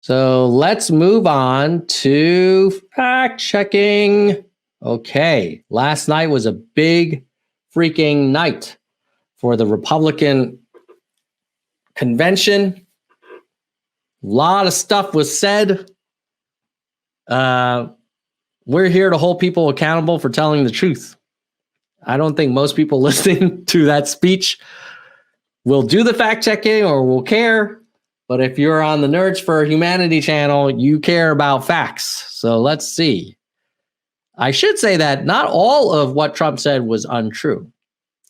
So let's move on to fact checking. Okay, last night was a big freaking night for the Republican convention. A lot of stuff was said. We're here to hold people accountable for telling the truth. I don't think most people listening to that speech will do the fact checking or will care. But if you're on the Nerds for Humanity channel, you care about facts. So let's see. I should say that not all of what Trump said was untrue.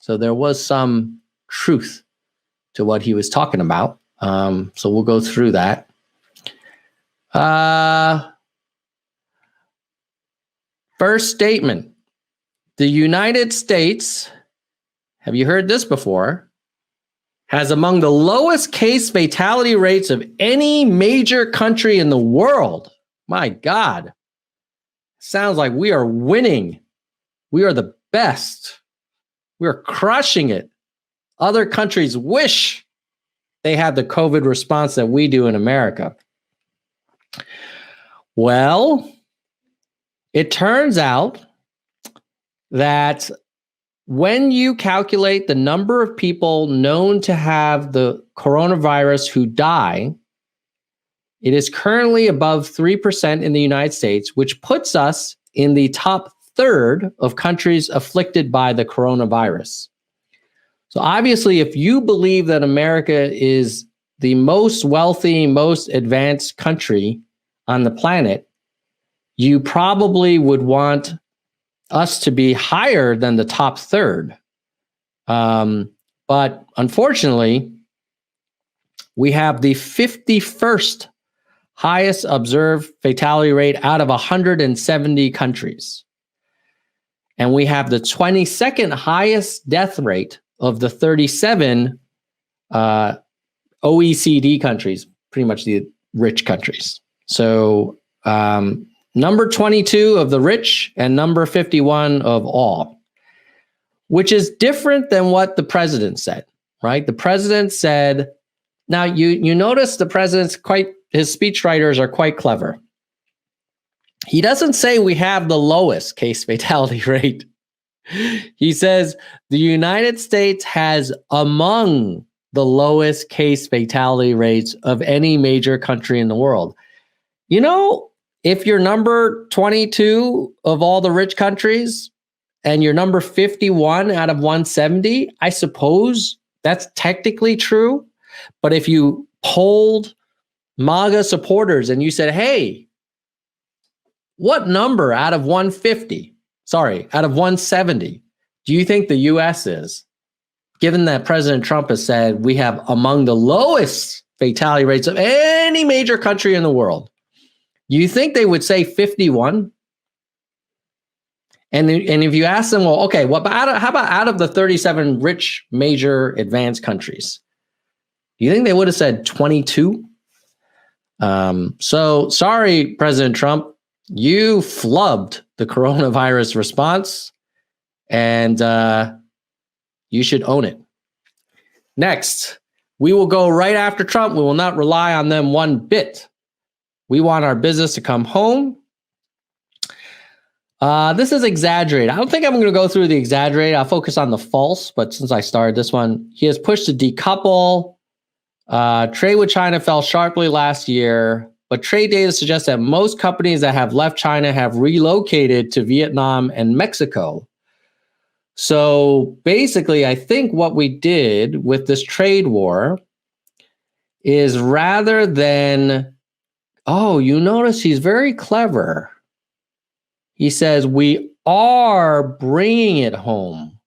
So there was some truth to what he was talking about. So we'll go through that. First statement. The United States, have you heard this before, has among the lowest case fatality rates of any major country in the world. My God. Sounds like we are winning. We are the best. We are crushing it. Other countries wish they had the COVID response that we do in America. Well, it turns out that when you calculate the number of people known to have the coronavirus who die, it is currently above 3% in the United States, which puts us in the top third of countries afflicted by the coronavirus. So obviously, if you believe that America is the most wealthy, most advanced country on the planet, you probably would want us to be higher than the top third. But unfortunately, we have the 51st highest observed fatality rate out of 170 countries. And we have the 22nd highest death rate of the 37 OECD countries, pretty much the rich countries. So number 22 of the rich and number 51 of all, which is different than what the president said, right? The president said, now you notice the president's his speechwriters are quite clever. He doesn't say we have the lowest case fatality rate. He says the United States has among the lowest case fatality rates of any major country in the world. You know, if you're number 22 of all the rich countries and you're number 51 out of 170, I suppose that's technically true. But if you polled MAGA supporters and you said, hey, what number out of 150, out of 170, do you think the US is? Given that President Trump has said we have among the lowest fatality rates of any major country in the world. You think they would say 51? And if you ask them, well, okay, how about out of the 37 rich, major, advanced countries? Do you think they would have said 22? So sorry, President Trump, you flubbed the coronavirus response, and you should own it. Next, we will go right after Trump. We will not rely on them one bit. We want our business to come home. This is exaggerated. I don't think I'm going to go through the exaggerated. I'll focus on the false, but since I started this one, he has pushed to decouple. Trade with China fell sharply last year, but trade data suggests that most companies that have left China have relocated to Vietnam and Mexico. So basically, I think what we did with this trade war is rather than, oh, you notice he's very clever. He says, we are bringing it home.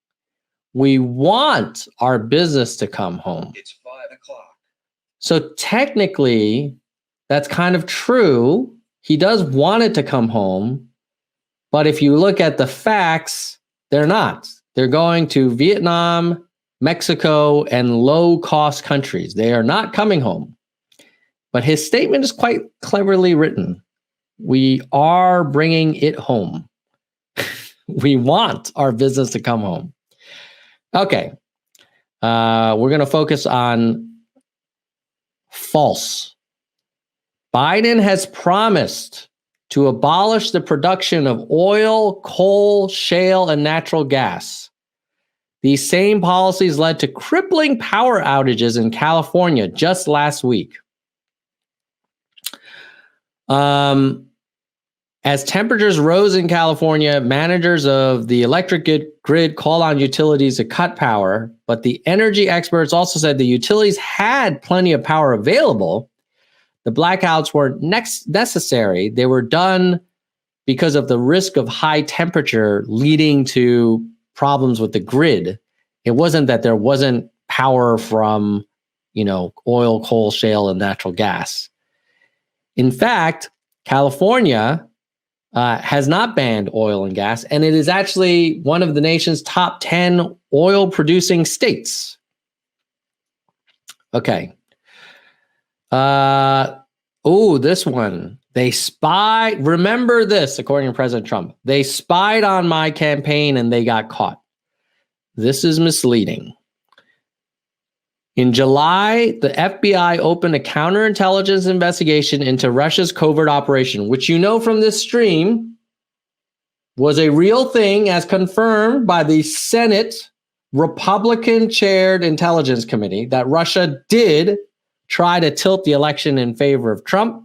We want our business to come home. It's 5 o'clock. So technically, that's kind of true. He does want it to come home. But if you look at the facts, they're not. They're going to Vietnam, Mexico, and low-cost countries. They are not coming home. But his statement is quite cleverly written. We are bringing it home. We want our business to come home. Okay. We're going to focus on false. Biden has promised to abolish the production of oil, coal, shale, and natural gas. These same policies led to crippling power outages in California just last week. As temperatures rose in California, managers of the electric grid called on utilities to cut power, but the energy experts also said the utilities had plenty of power available. The blackouts weren't necessary. They were done because of the risk of high temperature leading to problems with the grid. It wasn't that there wasn't power from, oil, coal, shale, and natural gas. In fact, California has not banned oil and gas, and it is actually one of the nation's top 10 oil-producing states. Okay. This one. Remember this, according to President Trump. They spied on my campaign and they got caught. This is misleading. In July, the FBI opened a counterintelligence investigation into Russia's covert operation, which from this stream was a real thing as confirmed by the Senate Republican-chaired Intelligence Committee, that Russia did try to tilt the election in favor of Trump.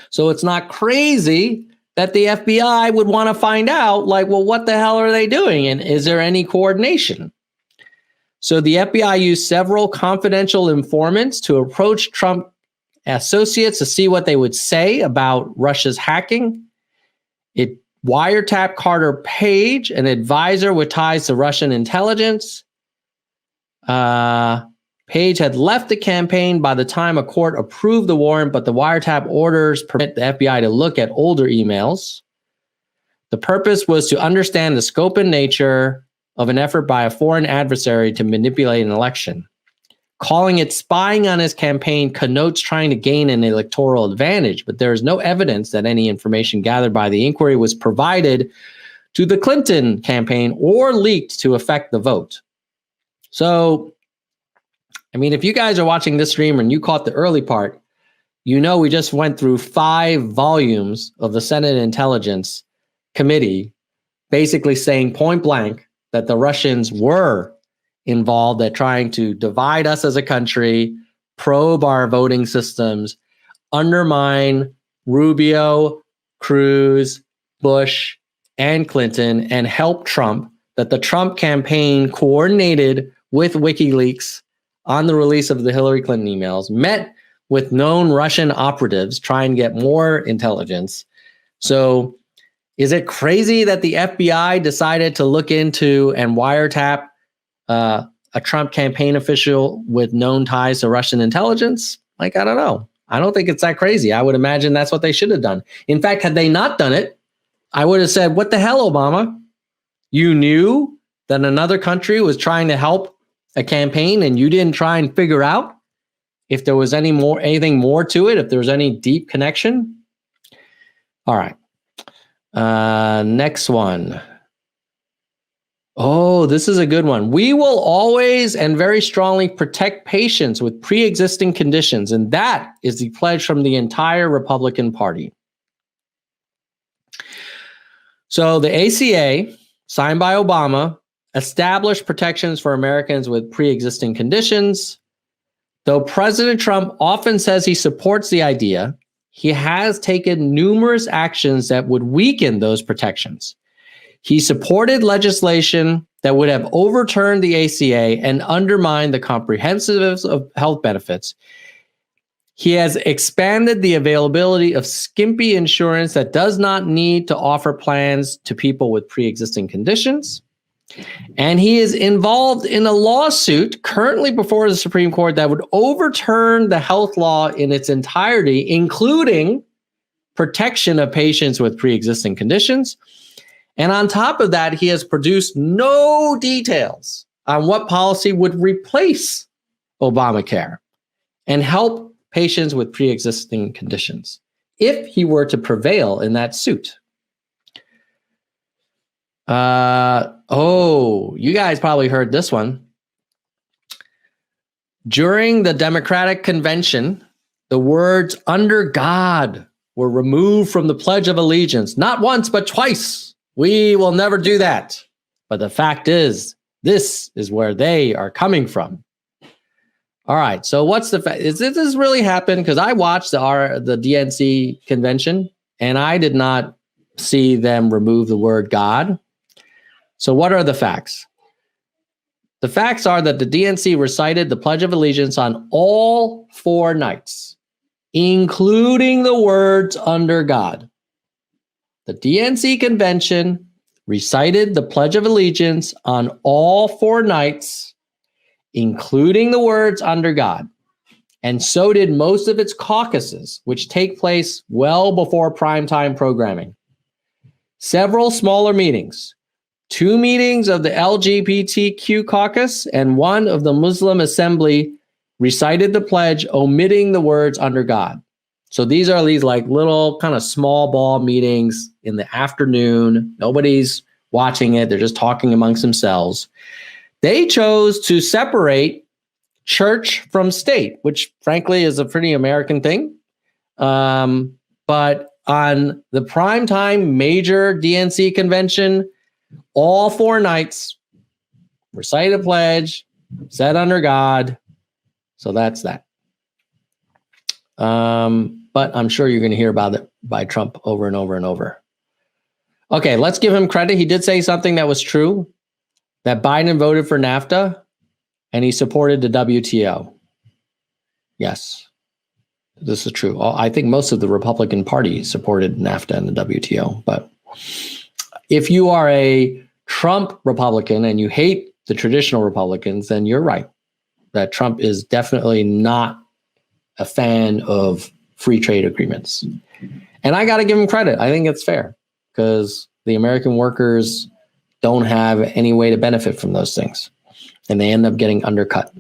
So it's not crazy that the FBI would want to find out, what the hell are they doing? And is there any coordination? So the FBI used several confidential informants to approach Trump associates to see what they would say about Russia's hacking. It wiretapped Carter Page, an advisor with ties to Russian intelligence. Page had left the campaign by the time a court approved the warrant, but the wiretap orders permit the FBI to look at older emails. The purpose was to understand the scope and nature of an effort by a foreign adversary to manipulate an election. Calling it spying on his campaign connotes trying to gain an electoral advantage, but there is no evidence that any information gathered by the inquiry was provided to the Clinton campaign or leaked to affect the vote. So, if you guys are watching this stream and you caught the early part, we just went through 5 volumes of the Senate Intelligence Committee basically saying point blank that the Russians were involved at trying to divide us as a country, probe our voting systems, undermine Rubio, Cruz, Bush, and Clinton, and help Trump, that the Trump campaign coordinated with WikiLeaks on the release of the Hillary Clinton emails, met with known Russian operatives trying to get more intelligence. So is it crazy that the FBI decided to look into and wiretap a Trump campaign official with known ties to Russian intelligence? I don't know. I don't think it's that crazy. I would imagine that's what they should have done. In fact, had they not done it, I would have said, what the hell, Obama? You knew that another country was trying to help a campaign and you didn't try and figure out if there was anything more to it, if there was any deep connection? All right. Next one. Oh, this is a good one. We will always and very strongly protect patients with pre-existing conditions, and that is the pledge from the entire Republican Party. So the ACA, signed by Obama, established protections for Americans with pre-existing conditions. Though President Trump often says he supports the idea, he has taken numerous actions that would weaken those protections. He supported legislation that would have overturned the ACA and undermined the comprehensiveness of health benefits. He has expanded the availability of skimpy insurance that does not need to offer plans to people with pre-existing conditions. And he is involved in a lawsuit currently before the Supreme Court that would overturn the health law in its entirety, including protection of patients with pre-existing conditions. And on top of that, he has produced no details on what policy would replace Obamacare and help patients with pre-existing conditions if he were to prevail in that suit. You guys probably heard this one. During the Democratic convention, the words "under God" were removed from the Pledge of Allegiance, not once, but twice. We will never do that. But the fact is, this is where they are coming from. All right. So what's the fact? Is this really happened? Because I watched the DNC convention and I did not see them remove the word God. So what are the facts? The facts are that the DNC recited the Pledge of Allegiance on all 4 nights, including the words "under God." The DNC convention recited the Pledge of Allegiance on all 4 nights, including the words "under God." And so did most of its caucuses, which take place well before primetime programming. Several smaller meetings, 2 meetings of the LGBTQ caucus and 1 of the Muslim Assembly recited the pledge, omitting the words "under God." So these are like little kind of small ball meetings in the afternoon. Nobody's watching it. They're just talking amongst themselves. They chose to separate church from state, which frankly is a pretty American thing. But on the primetime major DNC convention, all 4 nights, recite a pledge, said "under God." So that's that. But I'm sure you're going to hear about it by Trump over and over and over. Okay, let's give him credit. He did say something that was true, that Biden voted for NAFTA and he supported the WTO. Yes, this is true. I think most of the Republican Party supported NAFTA and the WTO. But if you are a Trump Republican and you hate the traditional Republicans, then you're right that Trump is definitely not a fan of free trade agreements. And I got to give him credit. I think it's fair because the American workers don't have any way to benefit from those things. And they end up getting undercut.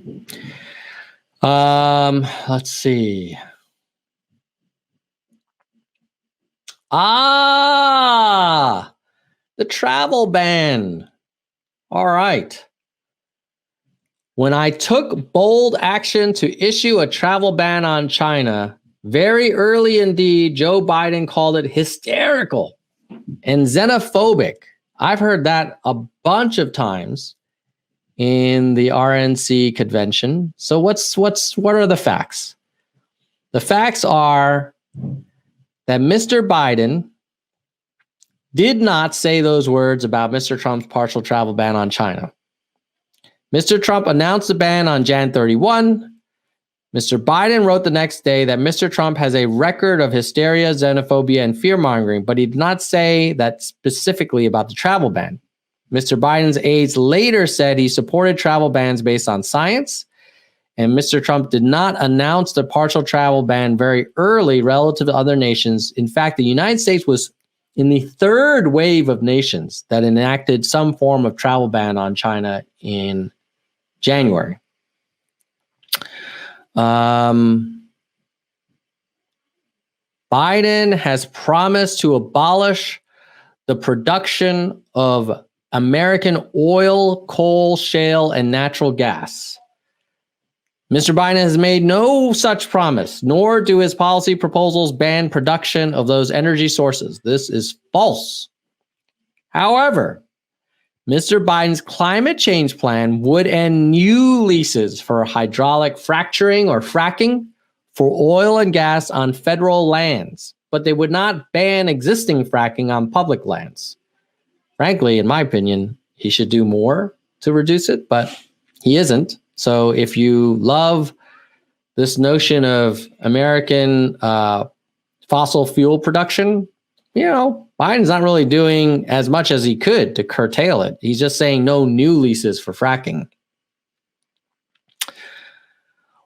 Let's see. The travel ban. All right. When I took bold action to issue a travel ban on China, very early indeed, Joe Biden called it hysterical and xenophobic. I've heard that a bunch of times in the RNC convention. So what are the facts? The facts are that Mr. Biden did not say those words about Mr. Trump's partial travel ban on China. Mr. Trump announced the ban on Jan 31. Mr. Biden wrote the next day that Mr. Trump has a record of hysteria, xenophobia, and fear-mongering, but he did not say that specifically about the travel ban. Mr. Biden's aides later said he supported travel bans based on science, and Mr. Trump did not announce the partial travel ban very early relative to other nations. In fact, the United States was in the 3rd wave of nations that enacted some form of travel ban on China in January. Biden has promised to abolish the production of American oil, coal, shale, and natural gas. Mr. Biden has made no such promise, nor do his policy proposals ban production of those energy sources. This is false. However, Mr. Biden's climate change plan would end new leases for hydraulic fracturing or fracking for oil and gas on federal lands, but they would not ban existing fracking on public lands. Frankly, in my opinion, he should do more to reduce it, but he isn't. So if you love this notion of American fossil fuel production, Biden's not really doing as much as he could to curtail it. He's just saying no new leases for fracking.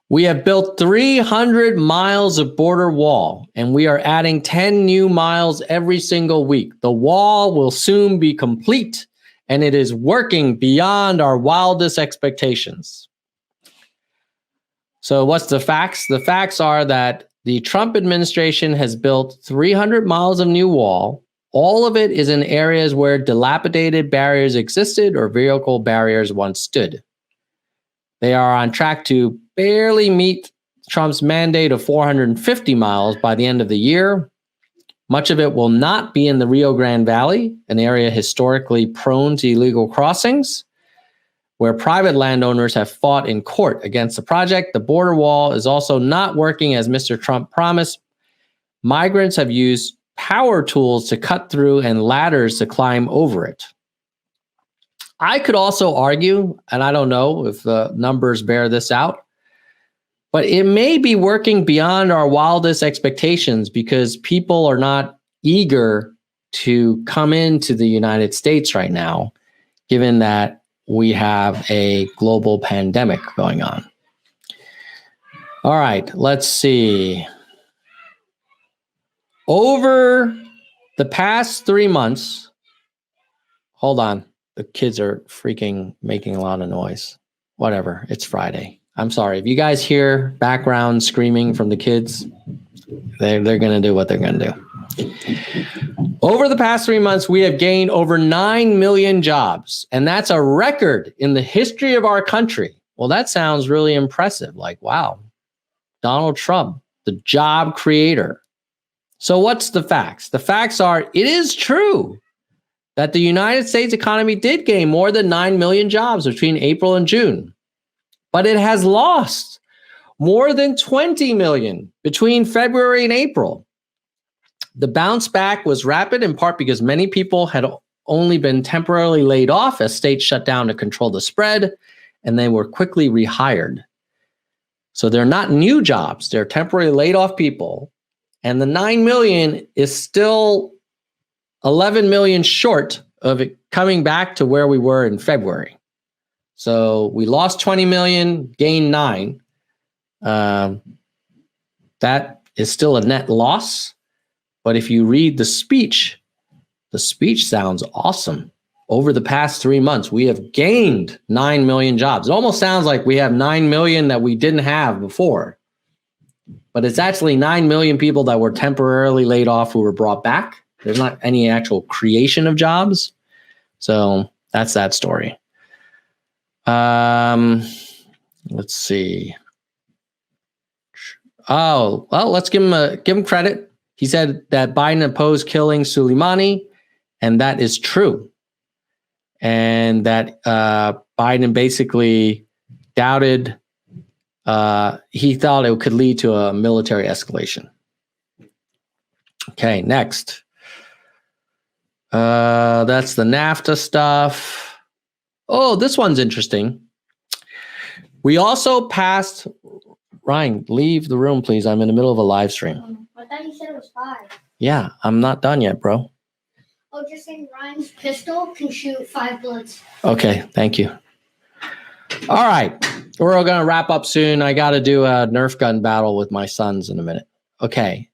We have built 300 miles of border wall, and we are adding 10 new miles every single week. The wall will soon be complete, and it is working beyond our wildest expectations. So what's the facts? The facts are that the Trump administration has built 300 miles of new wall. All of it is in areas where dilapidated barriers existed or vehicle barriers once stood. They are on track to barely meet Trump's mandate of 450 miles by the end of the year. Much of it will not be in the Rio Grande Valley, an area historically prone to illegal crossings, where private landowners have fought in court against the project. The border wall is also not working as Mr. Trump promised. Migrants have used power tools to cut through and ladders to climb over it. I could also argue, and I don't know if the numbers bear this out, but it may be working beyond our wildest expectations because people are not eager to come into the United States right now, given that we have a global pandemic going on. All right, let's see. Over the past 3 months, hold on. The kids are freaking making a lot of noise. Whatever, it's Friday. I'm sorry. If you guys hear background screaming from the kids, they're going to do what they're going to do. Over the past 3 months, we have gained over 9 million jobs, and that's a record in the history of our country. Well, that sounds really impressive. Like, wow, Donald Trump, the job creator. So what's the facts? The facts are, it is true that the United States economy did gain more than 9 million jobs between April and June, but it has lost more than 20 million between February and April. The bounce back was rapid in part because many people had only been temporarily laid off as states shut down to control the spread, and they were quickly rehired. So they're not new jobs, they're temporarily laid off people. And the 9 million is still 11 million short of it coming back to where we were in February. So we lost 20 million, gained 9. That is still a net loss. But if you read the speech sounds awesome. Over the past 3 months, we have gained 9 million jobs. It almost sounds like we have 9 million that we didn't have before. But it's actually 9 million people that were temporarily laid off who were brought back. There's not any actual creation of jobs. So that's that story. Let's see. Oh, well, let's give him credit. He said that Biden opposed killing Soleimani, and that is true. And that Biden basically doubted, he thought it could lead to a military escalation. Okay, next. That's the NAFTA stuff. Oh, this one's interesting. We also passed, Ryan, leave the room, please. I'm in the middle of a live stream. I thought you said it was 5. Yeah, I'm not done yet, bro. Oh, just saying Ryan's pistol can shoot 5 bullets. Okay, thank you. All right, we're going to wrap up soon. I got to do a Nerf gun battle with my sons in a minute. Okay.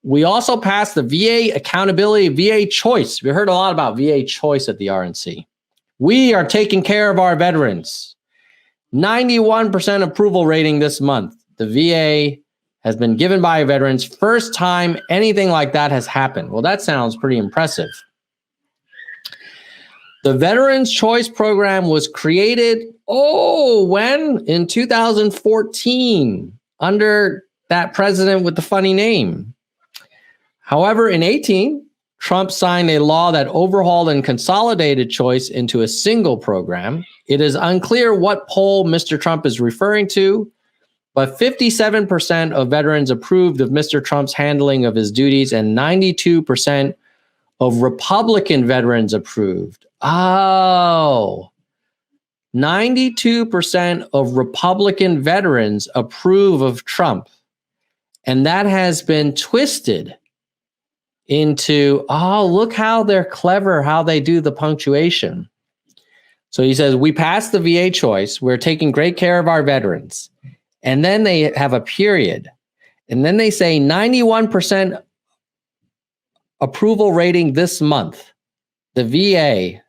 We also passed the VA accountability, VA choice. We heard a lot about VA choice at the RNC. We are taking care of our veterans. 91% approval rating this month. The VA has been given by veterans. First time anything like that has happened. Well, that sounds pretty impressive. The Veterans Choice Program was created, when? In 2014, under that president with the funny name. However, in 2018, Trump signed a law that overhauled and consolidated choice into a single program. It is unclear what poll Mr. Trump is referring to, but 57% of veterans approved of Mr. Trump's handling of his duties, and 92% of Republican veterans approved. 92% of Republican veterans approve of Trump. And that has been twisted into, look how they're clever, how they do the punctuation. So he says, we passed the VA choice. We're taking great care of our veterans. And then they have a period. And then they say 91% approval rating this month. The VA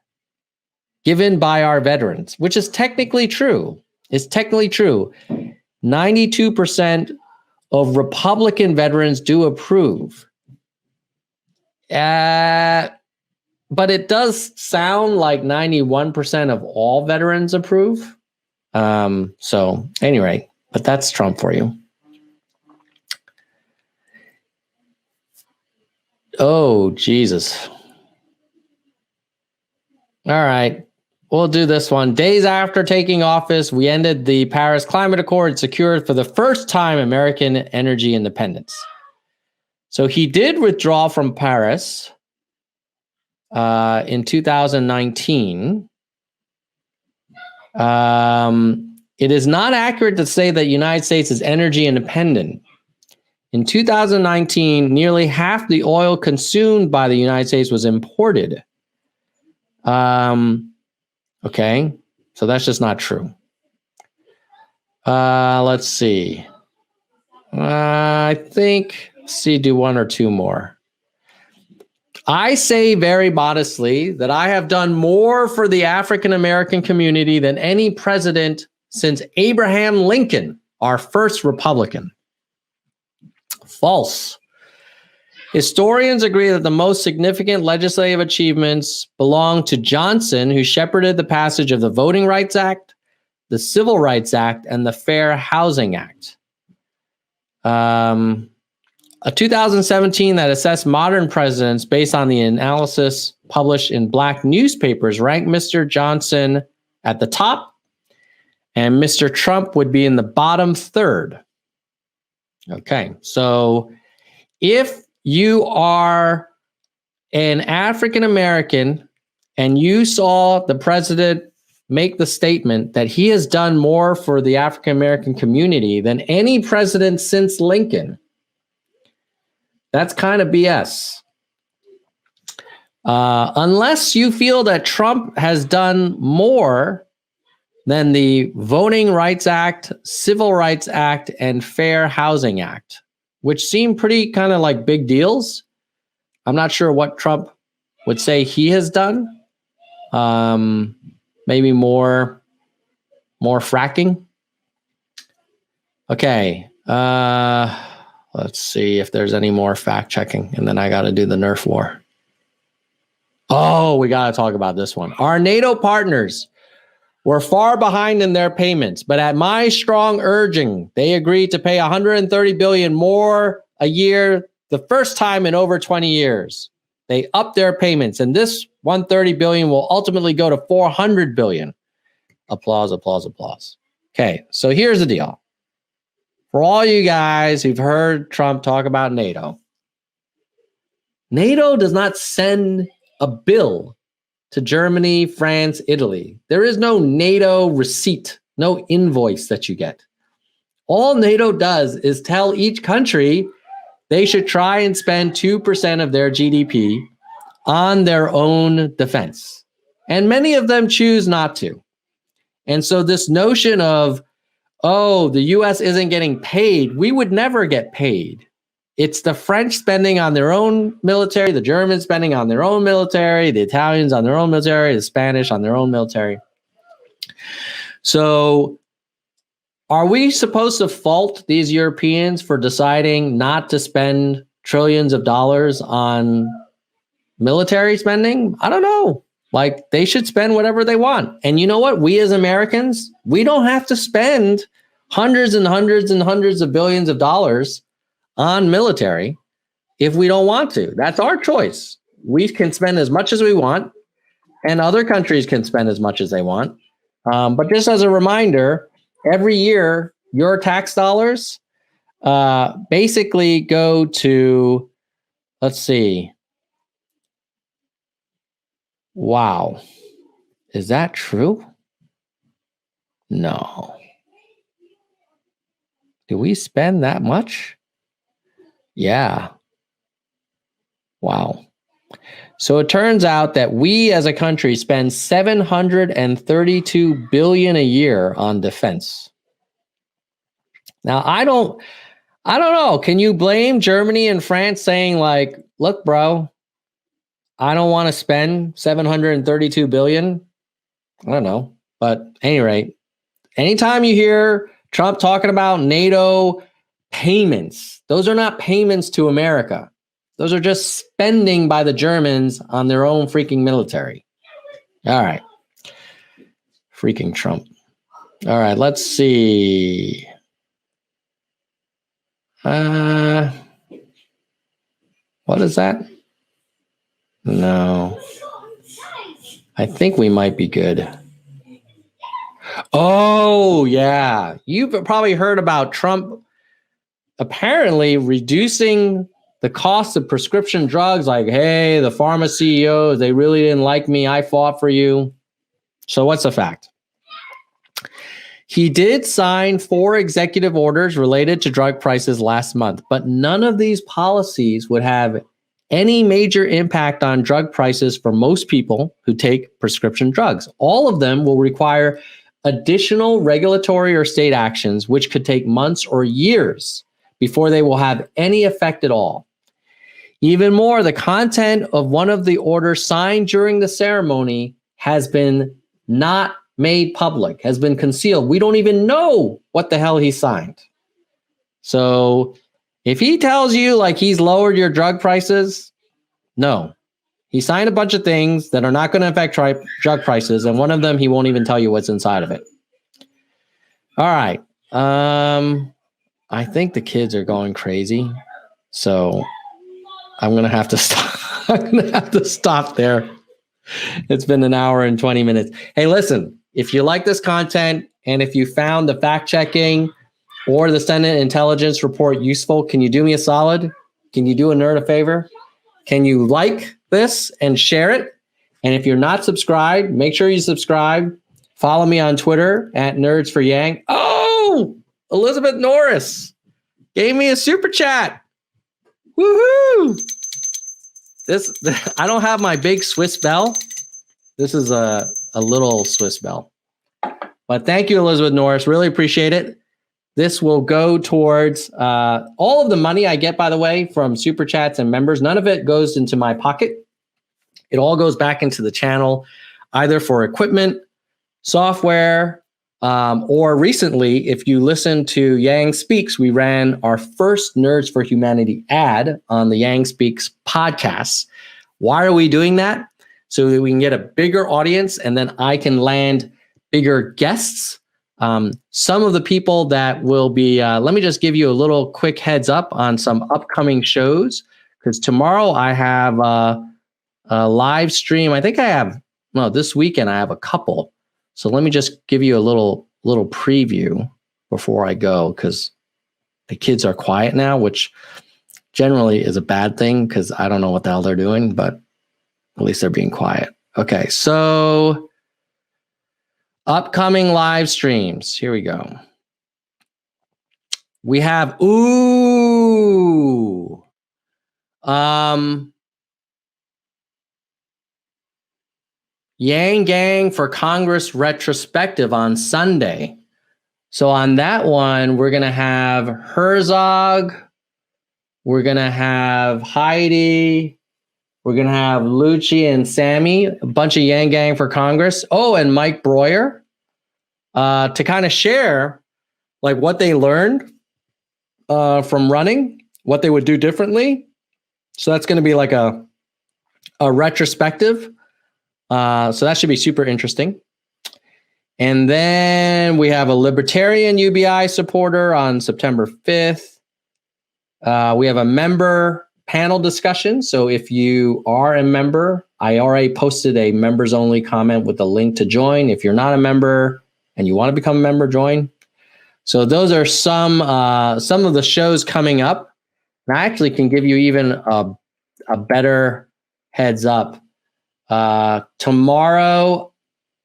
given by our veterans, which is technically true. It's technically true. 92% of Republican veterans do approve. But it does sound like 91% of all veterans approve. So anyway, but that's Trump for you. Oh, Jesus. All right. We'll do this one. Days after taking office, we ended the Paris Climate Accord, secured for the first time American energy independence. So he did withdraw from Paris in 2019. It is not accurate to say that the United States is energy independent. In 2019, nearly half the oil consumed by the United States was imported. Okay, so that's just not true. Let's see. I think, do one or two more. I say very modestly that I have done more for the African American community than any president since Abraham Lincoln, our first Republican. False. Historians agree that the most significant legislative achievements belong to Johnson, who shepherded the passage of the Voting Rights Act, the Civil Rights Act, and the Fair Housing Act. A 2017 that assessed modern presidents based on the analysis published in Black newspapers ranked Mr. Johnson at the top, and Mr. Trump would be in the bottom third. Okay, so if you are an African American and you saw the president make the statement that he has done more for the African American community than any president since Lincoln, that's kind of BS. Unless you feel that Trump has done more than the Voting Rights Act, Civil Rights Act, and Fair Housing Act, which seem pretty kind of like big deals. I'm not sure what Trump would say he has done. Maybe more fracking. Okay. Let's see if there's any more fact checking, and then I got to do the Nerf war. Oh, we got to talk about this one. Our NATO partners were far behind in their payments, but at my strong urging, they agreed to pay $130 billion more a year, the first time in over 20 years. They upped their payments, and this $130 billion will ultimately go to $400 billion. Applause, applause, applause. Okay, so here's the deal. For all you guys who've heard Trump talk about NATO, NATO does not send a bill to Germany, France, Italy. There is no NATO receipt, no invoice that you get. All NATO does is tell each country they should try and spend 2% of their GDP on their own defense. And many of them choose not to. And so this notion of, oh, the US isn't getting paid, we would never get paid. It's the French spending on their own military, the Germans spending on their own military, the Italians on their own military, the Spanish on their own military. So are we supposed to fault these Europeans for deciding not to spend trillions of dollars on military spending? I don't know. Like, they should spend whatever they want. And you know what? We as Americans, we don't have to spend hundreds and hundreds and hundreds of billions of dollars on military if we don't want to. That's our choice. We can spend as much as we want, and other countries can spend as much as they want. But just as a reminder, every year, your tax dollars basically go to, let's see. Wow. Is that true? No. Do we spend that much? Yeah. Wow. So it turns out that we as a country spend $732 billion a year on defense. Now, I don't know. Can you blame Germany and France saying, like, look, bro, I don't want to spend $732 billion? I don't know. But at any rate, anytime you hear Trump talking about NATO payments, those are not payments to America. Those are just spending by the Germans on their own freaking military. All right. Freaking Trump. All right, let's see. What is that? No. I think we might be good. Oh, yeah. You've probably heard about Trump apparently reducing the cost of prescription drugs. Like, hey, the pharma CEOs, they really didn't like me. I fought for you. So what's the fact? He did sign 4 executive orders related to drug prices last month, but none of these policies would have any major impact on drug prices for most people who take prescription drugs. All of them will require additional regulatory or state actions, which could take months or years before they will have any effect at all. Even more, the content of one of the orders signed during the ceremony has been not made public, has been concealed. We don't even know what the hell he signed. So if he tells you like he's lowered your drug prices, no. He signed a bunch of things that are not going to affect drug prices, and one of them he won't even tell you what's inside of it. All right. I think the kids are going crazy, so I'm going to have to stop. I'm going to have to stop there. It's been an hour and 20 minutes. Hey, listen, if you like this content and if you found the fact checking or the Senate intelligence report useful, can you do me a solid? Can you do a nerd a favor? Can you like this and share it? And if you're not subscribed, make sure you subscribe. Follow me on Twitter at Nerds for Yang. Oh, Elizabeth Norris gave me a super chat. Woohoo! I don't have my big Swiss bell. This is a little Swiss bell. But thank you, Elizabeth Norris. Really appreciate it. This will go towards all of the money I get, by the way, from super chats and members. None of it goes into my pocket. It all goes back into the channel, either for equipment, software, or recently, if you listen to Yang Speaks, we ran our first Nerds for Humanity ad on the Yang Speaks podcast. Why are we doing that? So that we can get a bigger audience and then I can land bigger guests. Some of the people that will be, let me just give you a little quick heads up on some upcoming shows, because tomorrow I have a live stream. I think I have, this weekend I have a couple. So let me just give you a little preview before I go, because the kids are quiet now, which generally is a bad thing because I don't know what the hell they're doing, but at least they're being quiet. Okay, so upcoming live streams. Here we go. We have Yang Gang for Congress retrospective on Sunday. So on that one, we're going to have Herzog. We're going to have Heidi. We're going to have Lucci and Sammy, a bunch of Yang Gang for Congress. Oh, and Mike Breuer to kind of share like what they learned from running, what they would do differently. So that's going to be like a retrospective. So that should be super interesting. And then we have a Libertarian UBI supporter on September 5th. We have a member panel discussion. So if you are a member, I already posted a members only comment with the link to join. If you're not a member and you want to become a member, join. So those are some of the shows coming up. And I actually can give you even a better heads up. Tomorrow,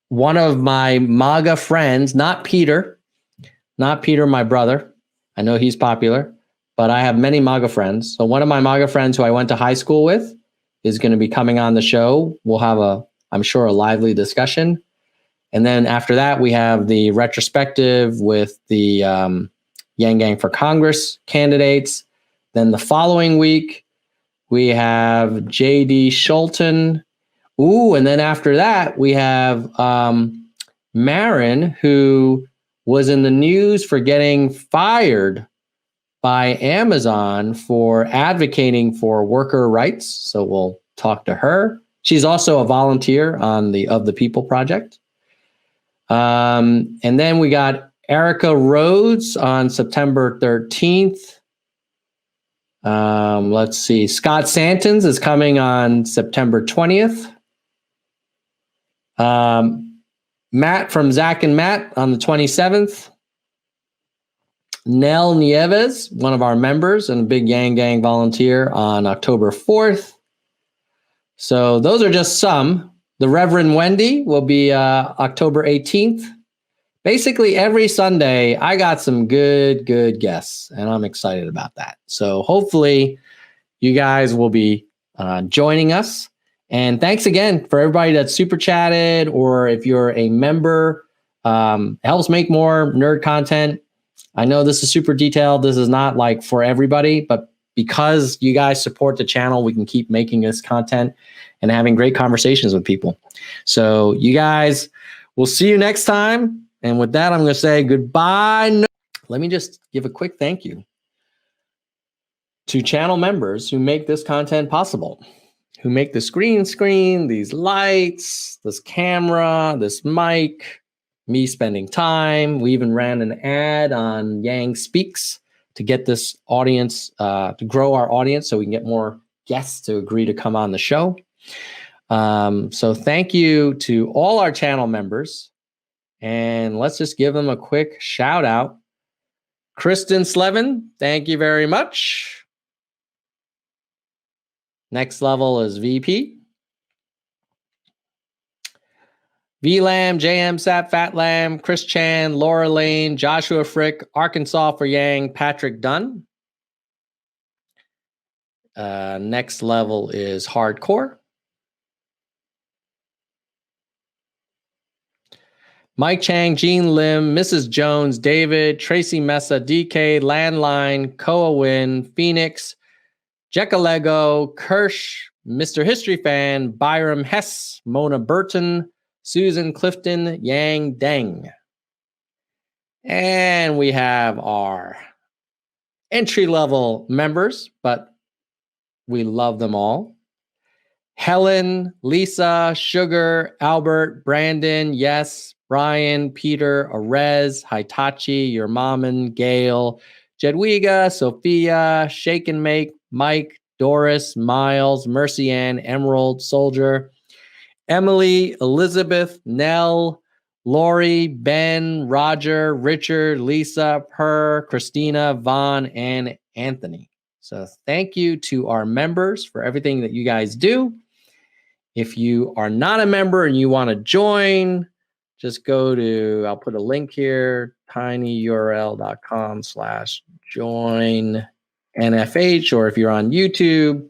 one of my MAGA friends, not Peter, my brother. I know he's popular, but I have many MAGA friends. So one of my MAGA friends who I went to high school with is going to be coming on the show. We'll have I'm sure, a lively discussion. And then after that, we have the retrospective with the Yang Gang for Congress candidates. Then the following week, we have J.D. Schulten. Ooh, and then after that, we have Marin, who was in the news for getting fired by Amazon for advocating for worker rights. So we'll talk to her. She's also a volunteer on the Of the People project. And then we got Erica Rhodes on September 13th. Let's see. Scott Santons is coming on September 20th. Matt from Zach and Matt on the 27th. Nell Nieves, one of our members and a big Yang Gang volunteer, on October 4th. So those are just some. The Reverend Wendy will be October 18th. Basically, every Sunday, I got some good guests, and I'm excited about that. So hopefully you guys will be joining us. And thanks again for everybody that super chatted, or if you're a member, helps make more nerd content. I know this is super detailed. This is not like for everybody, but because you guys support the channel, we can keep making this content and having great conversations with people. So you guys, we'll see you next time. And with that, I'm going to say goodbye. Let me just give a quick thank you to channel members who make this content possible, who make the screen, these lights, this camera, this mic, me spending time. We even ran an ad on Yang Speaks to get this audience, to grow our audience so we can get more guests to agree to come on the show. So thank you to all our channel members. And let's just give them a quick shout out. Kristen Slevin, thank you very much. Next level is VP. VLAM, JM Sap, Fat Lamb, Chris Chan, Laura Lane, Joshua Frick, Arkansas for Yang, Patrick Dunn. Next level is Hardcore. Mike Chang, Gene Lim, Mrs. Jones, David, Tracy Mesa, DK, Landline, Koa Win, Phoenix, Jekalego, Kirsch, Mr. History Fan, Byram Hess, Mona Burton, Susan Clifton, Yang Deng. And we have our entry-level members, but we love them all. Helen, Lisa, Sugar, Albert, Brandon, Yes, Brian, Peter, Arez, Hitachi, Your Maman, Gail, Jedwiga, Sophia, Shake and Make, Mike, Doris, Miles, Mercy Ann, Emerald, Soldier, Emily, Elizabeth, Nell, Lori, Ben, Roger, Richard, Lisa, Per, Christina, Vaughn, and Anthony. So thank you to our members for everything that you guys do. If you are not a member and you want to join, just go to, I'll put a link here, tinyurl.com/join NFH, or if you're on YouTube,